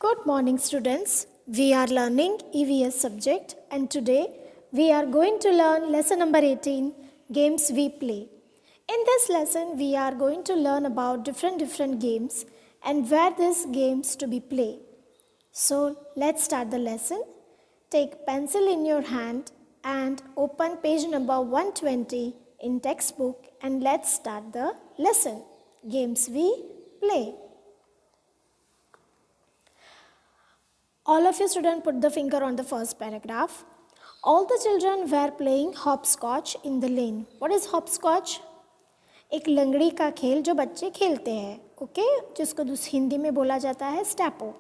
Good morning, students. We are learning EVS subject, and today we are going to learn lesson number 18, Games We Play. In this lesson, we are going to learn about different games and where these games to be played. So, let's start the lesson. Take pencil in your hand and open page number 120 in textbook, and let's start the lesson. Games we play. All of you students put the finger on the first paragraph. All the children were playing hopscotch in the lane. What is hopscotch? एक लंगड़ी का खेल जो बच्चे खेलते हैं, okay, जिसको हिंदी में बोला जाता है स्टैपो.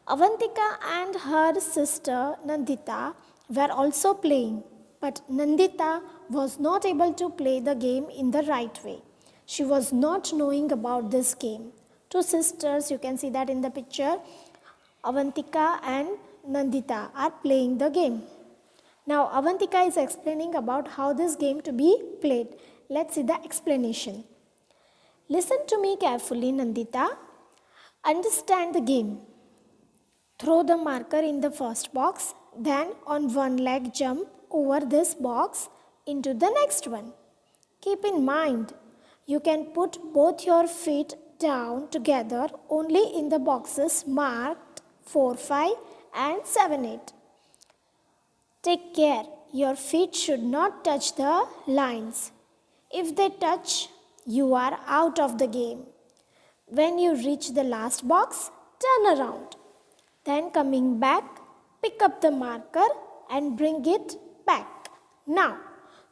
Avantika and her sister Nandita were also playing, but Nandita was not able to play the game in the right way. She was not knowing about this game. Two sisters, you can see that in the picture. Avantika and Nandita are playing the game. Now Avantika is explaining about how this game to be played. Let's see the explanation. Listen to me carefully, Nandita. Understand the game. Throw the marker in the first box, then on one leg jump over this box into the next one. Keep in mind, you can put both your feet down together only in the boxes marked 4, 5 and 7, 8. Take care, your feet should not touch the lines. If they touch, you are out of the game. When you reach the last box, turn around. Then coming back, pick up the marker and bring it back. Now,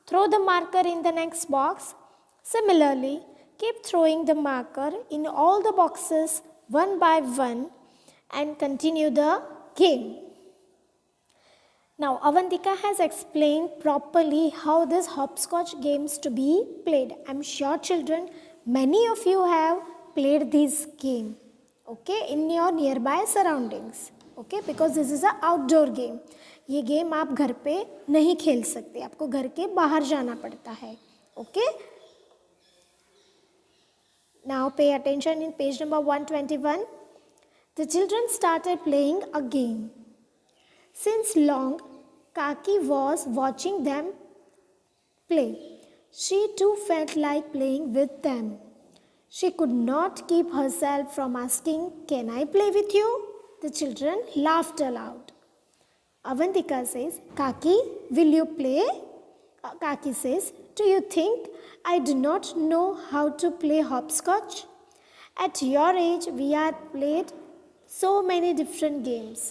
throw the marker in the next box. Similarly, keep throwing the marker in all the boxes one by one and continue the game. Now, Avantika has explained properly how this hopscotch games to be played. I'm sure children, many of you have played this game, okay, in your nearby surroundings, okay, because this is an outdoor game. ये game आप घर पे नहीं खेल सकते, आपको घर के बाहर जाना पड़ता है, okay. Now pay attention in page number 121. The children started playing a game. Since long, Kaki was watching them play. She too felt like playing with them. She could not keep herself from asking, "Can I play with you?" The children laughed aloud. Avantika says, "Kaki, will you play?" Kaki says, "Do you think I do not know how to play hopscotch? At your age, we are played so many different games.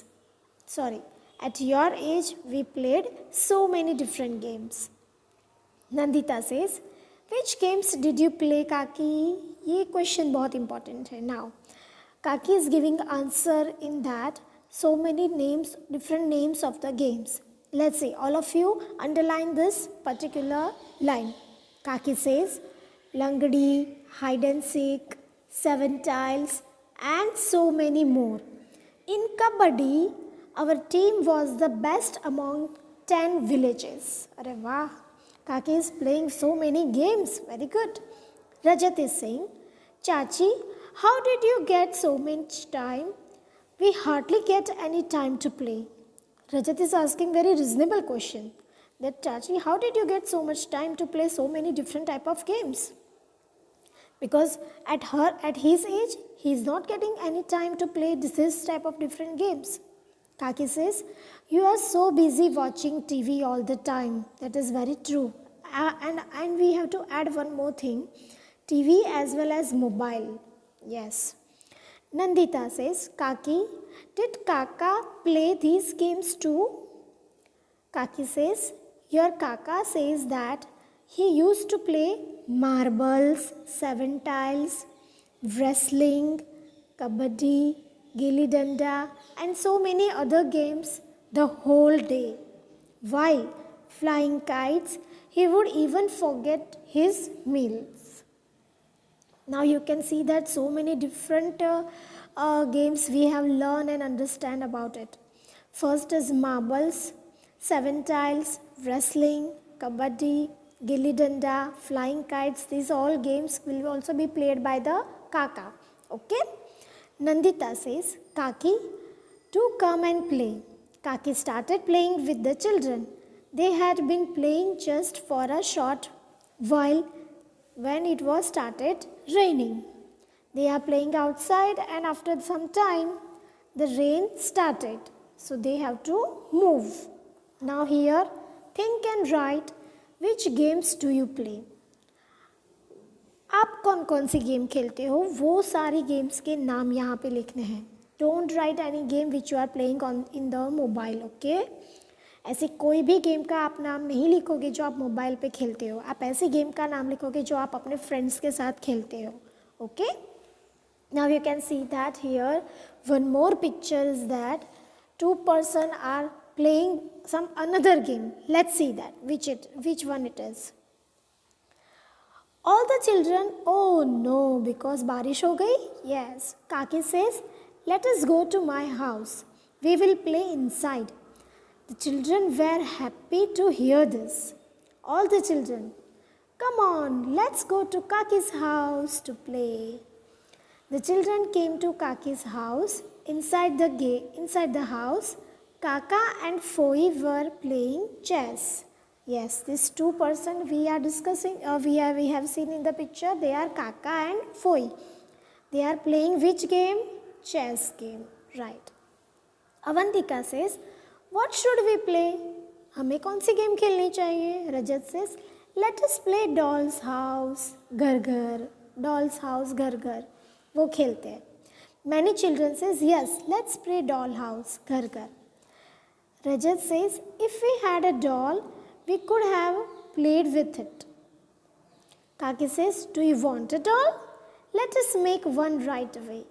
At your age, we played so many different games." Nandita says, "Which games did you play, Kaki?" ये question बहुत important है. Now, Kaki is giving answer in that so many names, different names of the games. Let's see, all of you underline this particular line. Kaki says, Langdi, hide and seek, 7 tiles, and so many more. In Kabaddi, our team was the best among 10 villages. Arre wow, Kaki is playing so many games. Very good. Rajat is saying, "Chachi, how did you get so much time? We hardly get any time to play." Rajat is asking very reasonable question. That Chachi, how did you get so much time to play so many different type of games? Because at his age, he is not getting any time to play this type of different games. Kaki says, "You are so busy watching TV all the time." That is very true. And we have to add one more thing. TV as well as mobile. Yes. Nandita says, "Kaki, did Kaka play these games too?" Kaki says, "Your Kaka says that he used to play marbles, 7 tiles, wrestling, kabaddi, gilli danda, and so many other games the whole day. While flying kites, he would even forget his meals." Now you can see that so many different games we have learned and understand about it. First is marbles, 7 tiles, wrestling, kabaddi, gilli danda, flying kites. These all games will also be played by the Kaka. Okay. Nandita says, Kaki, do come and play. Kaki started playing with the children. They had been playing just for a short while when it was started raining. They are playing outside, and after some time the rain started. So they have to move. Now here, think and write which games do you play. आप कौन कौन सी game खेलते हो वो सारी games के नाम यहाँ पे लिखने हैं. Don't write any game which you are playing on in the mobile. Okay, ऐसे कोई भी गेम का आप नाम नहीं लिखोगे जो आप मोबाइल पे खेलते हो. आप ऐसी गेम का नाम लिखोगे जो आप अपने फ्रेंड्स के साथ खेलते हो. Okay, now you can see that here one more picture is that 2 person are playing some another game. Let's see that which one it is. All the children, oh no, because बारिश हो गई. Yes, Kaki says, let us go to my house. We will play inside. The children were happy to hear this. All the children, come on, let's go to Kaki's house to play. The children came to Kaki's house. Inside the house, Kaka and Foi were playing chess. Yes, these 2 person we are discussing, we have seen in the picture, they are Kaka and Foi. They are playing which game? Chess game, right. Avantika says, what should we play? हमें कौन सी game खेलनी चाहिए? Rajat says, let us play dolls house, घर घर. Dolls house, घर घर. वो खेलते हैं. Many children says, yes, let's play doll house, घर घर. Rajat says, if we had a doll, we could have played with it. Kaki says, do you want a doll? Let us make one right away.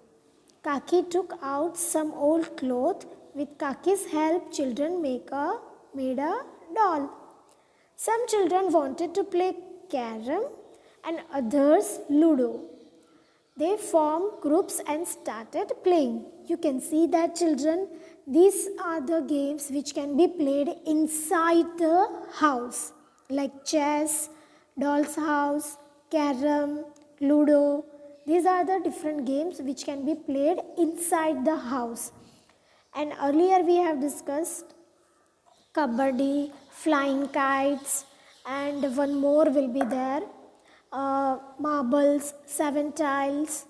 Kaki took out some old cloth. With Kaki's help, children made a doll. Some children wanted to play carom and others Ludo. They formed groups and started playing. You can see that, children, these are the games which can be played inside the house, like chess, doll's house, carom, Ludo. These are the different games which can be played inside the house. And earlier we have discussed kabaddi, flying kites, and one more will be there, marbles, 7 tiles.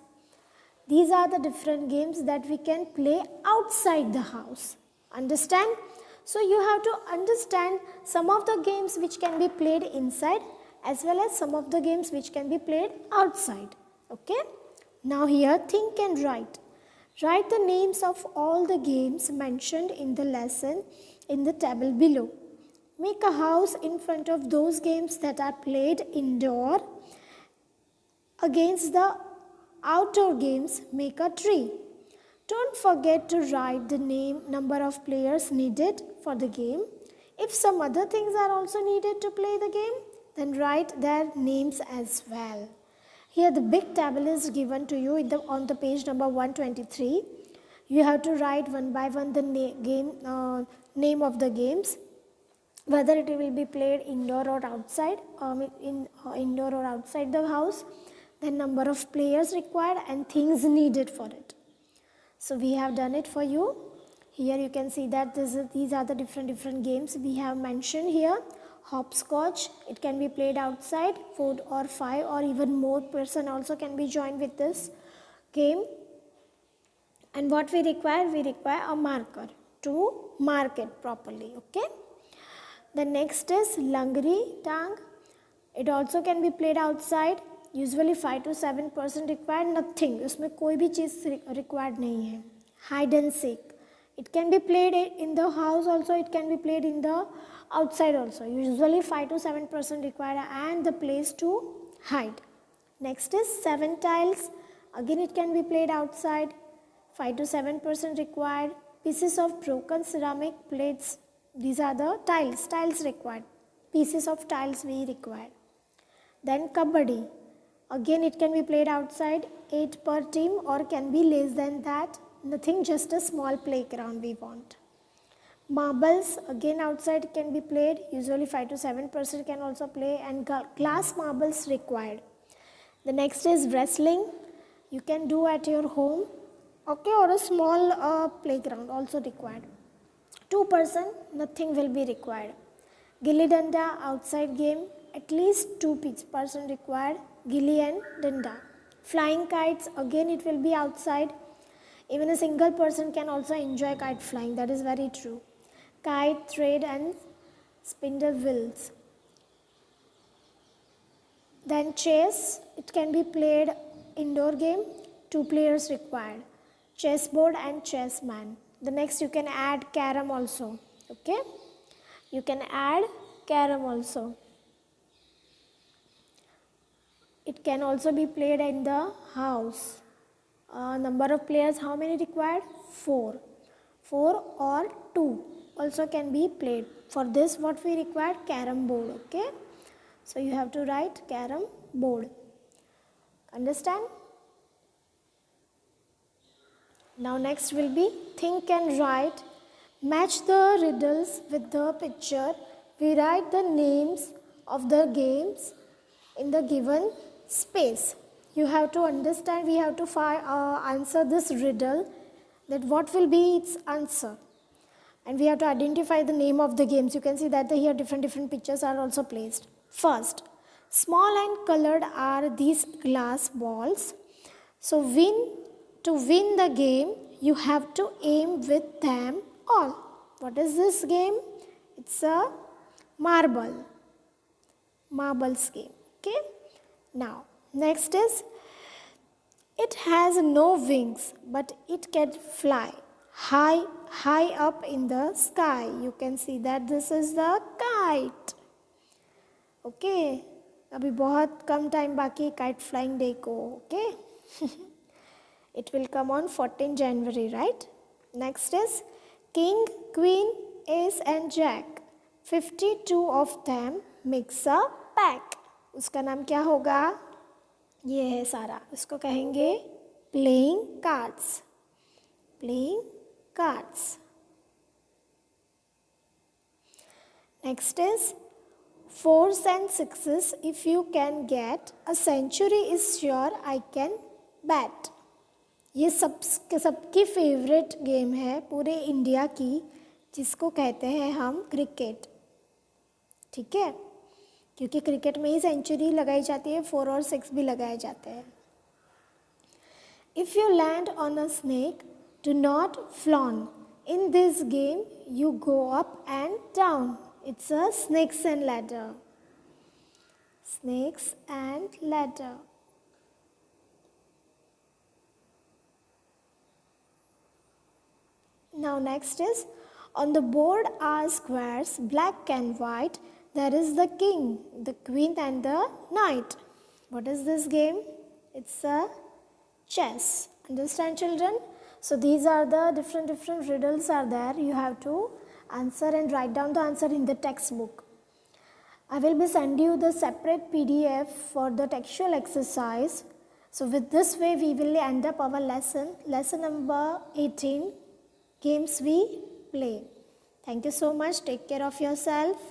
These are the different games that we can play outside the house. Understand? So you have to understand some of the games which can be played inside as well as some of the games which can be played outside. Okay? Now here, think and write. Write the names of all the games mentioned in the lesson in the table below. Make a house in front of those games that are played indoor. Against the outdoor games, make a tree. Don't forget to write the number of players needed for the game. If some other things are also needed to play the game, then write their names as well. Here the big table is given to you on the page number 123. You have to write one by one the name of the games, whether it will be played indoor or outside, indoor or outside the house, the number of players required and things needed for it. So we have done it for you. Here you can see that these are the different games we have mentioned here. Hopscotch, it can be played outside. 4 or 5 or even more person also can be joined with this game. And what we require a marker to mark it properly. Okay. The next is Langri Tang. It also can be played outside. Usually 5 to 7% required. Nothing, उसमें कोई भी चीज़ required नहीं है. Hide and seek. It can be played in the house also. It can be played in the outside also. Usually 5 to 7% required and the place to hide. Next is 7 tiles. Again it can be played outside. 5 to 7% required. Pieces of broken ceramic plates. These are the tiles required. Pieces of tiles we require. Then kabaddi. Again it can be played outside. 8 per team or can be less than that. Nothing, just a small playground we want. Marbles, again outside can be played. Usually 5 to 7% can also play and glass marbles required. The next is wrestling. You can do at your home. Okay, or a small playground also required. 2 person, nothing will be required. Gilli danda, outside game, at least 2 person required. Gilli and danda. Flying kites, again it will be outside. Even a single person can also enjoy kite flying, that is very true. Kite, thread and spindle wheels. Then chess, it can be played indoor game, 2 players required. Chessboard and chessman. The next you can add carom also. Okay, you can add carom also. It can also be played in the house. Number of players, how many required? 4. 4 or 2 also can be played. For this what we required? Carom board. Okay, so you have to write carom board. Understand? Now next will be think and write. Match the riddles with the picture. We write the names of the games in the given space. You have to understand, we have to answer this riddle, that what will be its answer. And we have to identify the name of the games. You can see that here different pictures are also placed. First, small and colored are these glass balls. So to win the game, you have to aim with them all. What is this game? It's a marbles game. Okay. Now, next is, it has no wings, but it can fly high up in the sky. You can see that this is the kite. Okay. अभी बहुत कम time बाकी kite flying day को. Okay. It will come on 14 January, right? Next is king, queen, ace and jack. 52 of them makes a pack. उसका नाम क्या होगा? ये है सारा. इसको कहेंगे playing cards. Playing cards. Next is 4s and 6s. If you can get a century is sure I can bet. ये सबकी फेवरेट गेम है पूरे इंडिया की, जिसको कहते हैं हम क्रिकेट. ठीक है, क्योंकि क्रिकेट में ही सेंचुरी लगाई जाती है, 4 और 6 भी लगाए जाते हैं. If you land on a snake, do not flown. In this game you go up and down. It's a snakes and ladder. Snakes and ladder. Now next is, on the board are squares, black and white. There is the king, the queen and the knight. What is this game? It's a chess. Understand, children? So these are the different riddles are there. You have to answer and write down the answer in the textbook. I will be sending you the separate PDF for the textual exercise. So with this way we will end up our lesson number 18. Games we play. Thank you so much. Take care of yourself.